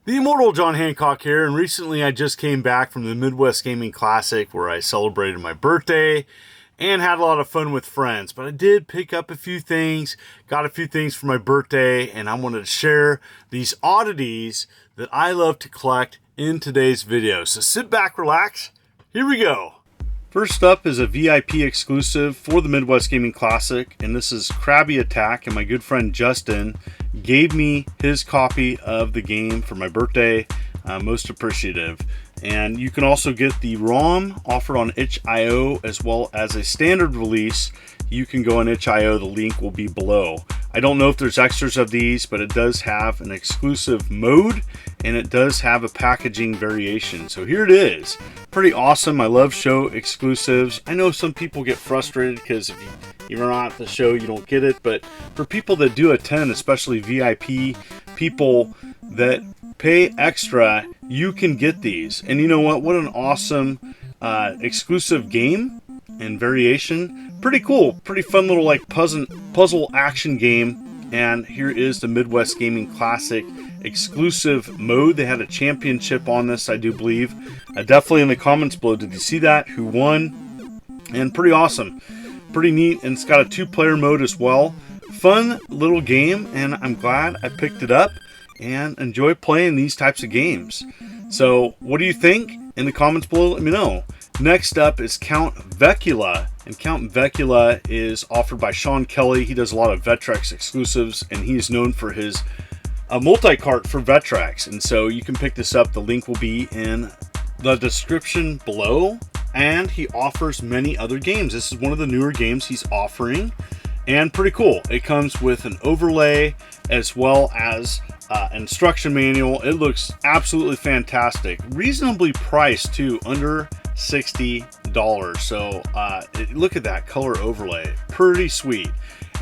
The immortal John Hancock here, and recently I just came back from the Midwest Gaming Classic where I celebrated my birthday and had a lot of fun with friends. But I did pick up a few things, got a few things for my birthday, and I wanted to share these oddities that I love to collect in today's video. So sit back, relax, here we go. First up is a VIP exclusive for the Midwest Gaming Classic, and this is Krabby Attack, and my good friend Justin gave me his copy of the game for my birthday. Most appreciative. And you can also get the ROM offered on itch.io as well as a standard release. You can go on itch.io, the link will be below. I don't know if there's extras of these, but it does have an exclusive mode and it does have a packaging variation. So here it is. Pretty awesome. I love show exclusives. I know some people get frustrated because if you're not at the show, you don't get it. But for people that do attend, especially VIP people that pay extra, you can get these. And you know what? What an awesome exclusive game and variation. Pretty cool. Pretty fun little like puzzle action game. And here is the Midwest Gaming Classic exclusive mode. They had a championship on this, I do believe. Definitely in the comments below, did you see that? Who won? And pretty awesome. Pretty neat. And it's got a 2-player mode as well. Fun little game, and I'm glad I picked it up and enjoy playing these types of games. So what do you think? In the comments below, let me know. Next up is Count Vecula, and Count Vecula is offered by Sean Kelly. He does a lot of Vectrex exclusives, and he is known for his multi-cart for Vectrex. And so you can pick this up. The link will be in the description below, and he offers many other games. This is one of the newer games he's offering, and pretty cool. It comes with an overlay as well as instruction manual. It looks absolutely fantastic. Reasonably priced too, under $60. So look at that color overlay. Pretty sweet.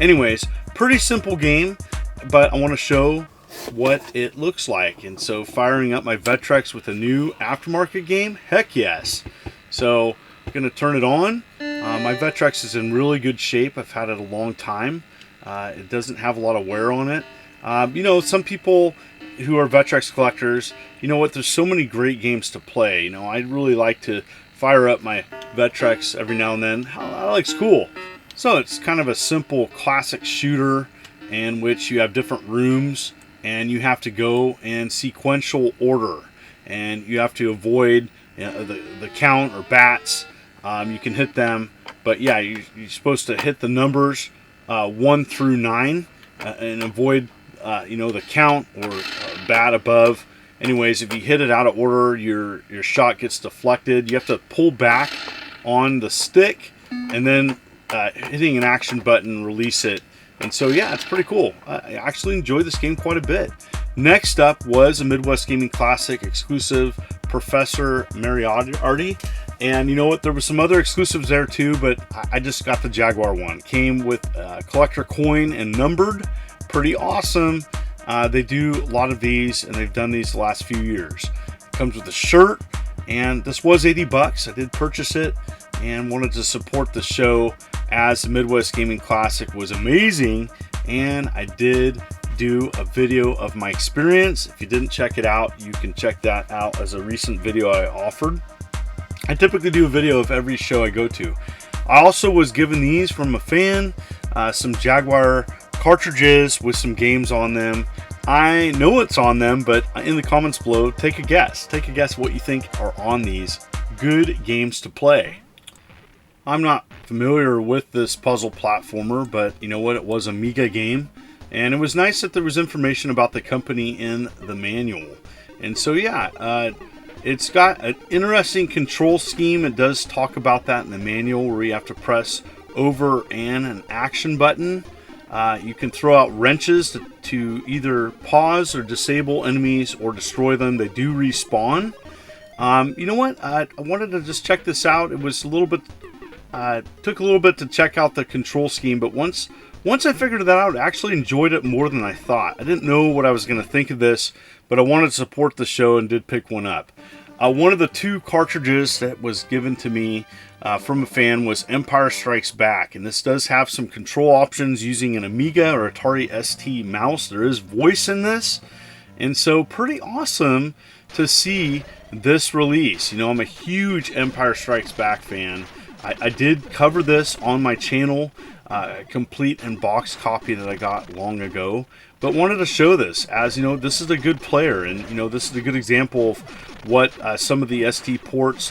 Anyways, pretty simple game, but I want to show what it looks like. And so firing up my Vectrex with a new aftermarket game, heck yes. So I'm going to turn it on. My Vectrex is in really good shape. I've had it a long time. It doesn't have a lot of wear on it. You know, some people who are Vectrex collectors, you know what, there's so many great games to play. You know, I really like to fire up my Vectrex every now and then. That looks cool. So it's kind of a simple classic shooter in which you have different rooms and you have to go in sequential order. And you have to avoid the count or bats. You can hit them, but yeah, you're supposed to hit the numbers 1 through 9 and avoid you know, the count or bat above. Anyways, if you hit it out of order, your shot gets deflected. You have to pull back on the stick and then hitting an action button, release it. And so yeah, it's pretty cool. I actually enjoyed this game quite a bit. Next up was a Midwest Gaming Classic exclusive, Professor Moriarty. And you know what, there were some other exclusives there too, but I just got the Jaguar one. Came with collector coin and numbered. Pretty awesome. They do a lot of these, and they've done these the last few years. It comes with a shirt, and this was 80 bucks. I did purchase it and wanted to support the show as the Midwest Gaming Classic was amazing, and I did do a video of my experience. If you didn't check it out, you can check that out as a recent video I offered. I typically do a video of every show I go to. I also was given these from a fan, some Jaguar cartridges with some games on them. I know what's on them, but in the comments below, take a guess. Take a guess what you think are on these good games to play. I'm not familiar with this puzzle platformer, but you know what? It was a Amiga game, and it was nice that there was information about the company in the manual. And so yeah, it's got an interesting control scheme. It does talk about that in the manual, where you have to press over and an action button. You can throw out wrenches to either pause or disable enemies or destroy them. They do respawn. You know what? I wanted to just check this out. It was a little bit, took a little bit to check out the control scheme, but once I figured that out, I actually enjoyed it more than I thought. I didn't know what I was going to think of this, but I wanted to support the show and did pick one up. One of the 2 cartridges that was given to me from a fan was Empire Strikes Back, and this does have some control options using an Amiga or Atari ST mouse. There is voice in this, And so pretty awesome to see this release. You know, I'm a huge Empire Strikes Back fan. I did cover this on my channel, a complete and boxed copy that I got long ago, but wanted to show this as, you know, this is a good player, and, you know, this is a good example of what some of the ST ports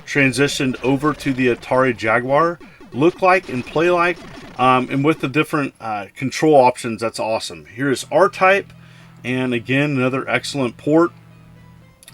transitioned over to the Atari Jaguar look like and play like, and with the different control options. That's awesome. Here's R-Type, and again, another excellent port.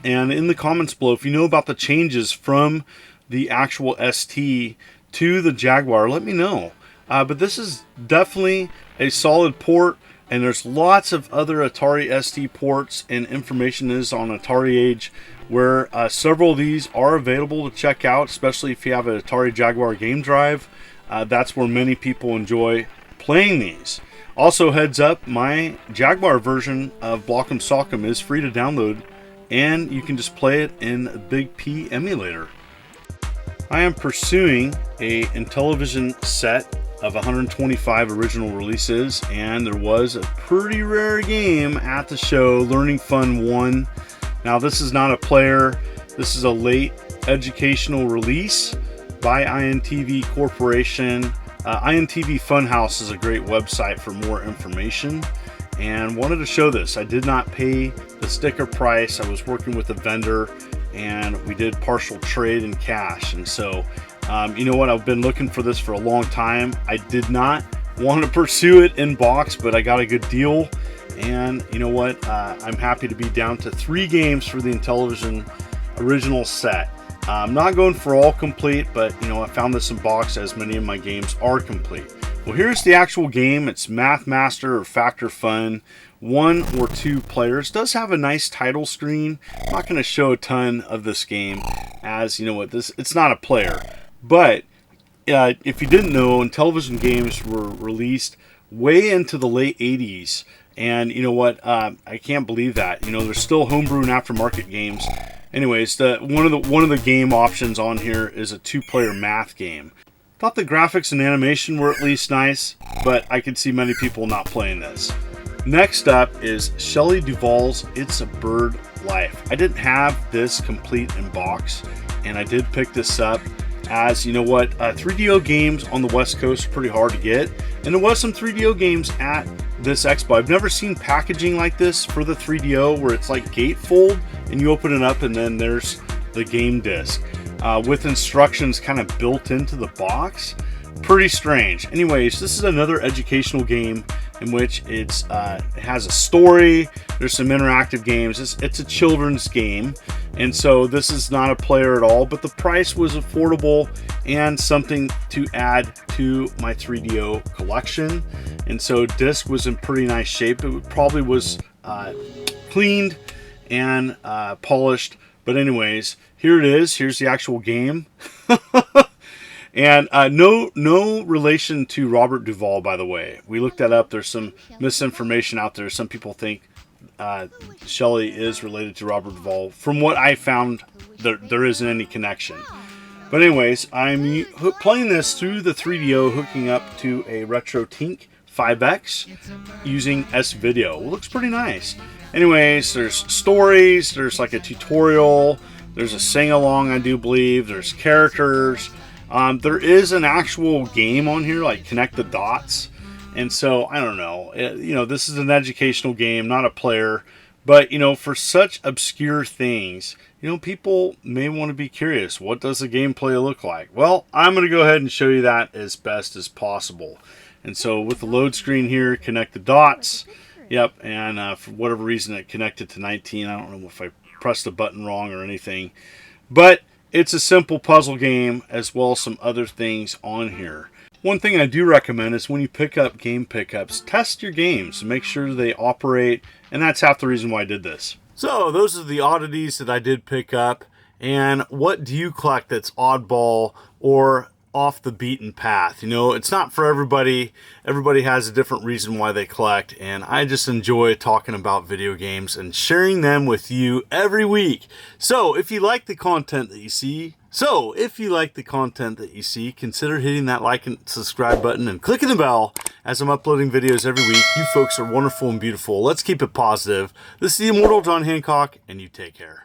And in the comments below, if you know about the changes from the actual ST to the Jaguar, let me know. But this is definitely a solid port, and there's lots of other Atari ST ports, and information is on Atari Age, where several of these are available to check out, especially if you have an Atari Jaguar game drive. That's where many people enjoy playing these. Also, heads up, my Jaguar version of Block'em Sock'em is free to download, and you can just play it in Big P emulator. I am pursuing a Intellivision set of 125 original releases, and there was a pretty rare game at the show, Learning Fun 1. Now, this is not a player, this is a late educational release by INTV Corporation. INTV Funhouse is a great website for more information, and wanted to show this. I did not pay the sticker price. I was working with a vendor, and we did partial trade in cash. And so, you know what? I've been looking for this for a long time. I did not want to pursue it in box, but I got a good deal. And you know what? I'm happy to be down to 3 games for the Intellivision original set. I'm not going for all complete, but you know, I found this in box, as many of my games are complete. Well, here's the actual game. It's Math Master or Factor Fun. 1 or 2 players. Does have a nice title screen. I'm not going to show a ton of this game, as you know what, it's not a player. But if you didn't know, Intellivision games were released way into the late 80s, and you know what, I can't believe that. You know, there's still homebrew and aftermarket games. Anyways, one of the game options on here is a 2-player math game. Thought the graphics and animation were at least nice, but I could see many people not playing this. Next up is Shelley Duvall's It's a Bird Life. I didn't have this complete in box, and I did pick this up, as you know what, 3DO games on the West Coast are pretty hard to get, and there was some 3DO games at this expo. I've never seen packaging like this for the 3DO, where it's like gatefold, and you open it up and then there's the game disc with instructions kind of built into the box. Pretty strange. Anyways, this is another educational game in which it has a story. There's some interactive games. It's a children's game, and so this is not a player at all, but the price was affordable and something to add to my 3DO collection. And so disc was in pretty nice shape. It probably was cleaned and polished, but anyways, here it is. Here's the actual game. And no relation to Robert Duvall, by the way. We looked that up. There's some misinformation out there. Some people think Shelley is related to Robert Duvall. From what I found, there isn't any connection. But anyways, I'm playing this through the 3DO, hooking up to a Retro Tink 5X using S-Video. It looks pretty nice. Anyways, there's stories. There's like a tutorial. There's a sing-along, I do believe. There's characters. There is an actual game on here, like Connect the Dots. And so, I don't know. You know, this is an educational game, not a player. But, you know, for such obscure things, you know, people may want to be curious. What does the gameplay look like? Well, I'm going to go ahead and show you that as best as possible. And so, with the load screen here, Connect the Dots. Yep, and for whatever reason, it connected to 19. I don't know if I pressed the button wrong or anything. But it's a simple puzzle game, as well as some other things on here. One thing I do recommend is when you pick up game pickups, test your games, make sure they operate, and that's half the reason why I did this. So those are the oddities that I did pick up, and what do you collect that's oddball or off the beaten path. You know, it's not for everybody. Everybody has a different reason why they collect, and I just enjoy talking about video games and sharing them with you every week. So if you like the content that you see, consider hitting that like and subscribe button and clicking the bell as I'm uploading videos every week. You folks are wonderful and beautiful. Let's keep it positive. This is the Immortal John Hancock, and you take care.